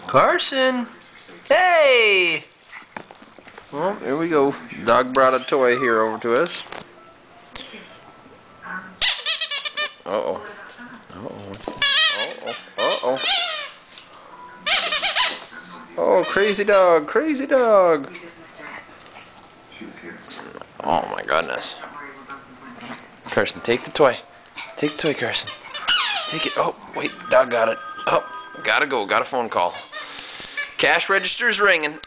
Carson! Hey! Well, here we go. Dog brought a toy here over to us. Uh-oh. Uh-oh. Oh, crazy dog, crazy dog. Oh my goodness. Carson, take the toy. Take the toy, Carson. Take it. Oh, wait, dog got it. Oh, gotta go. Got a phone call. Cash register's ringing.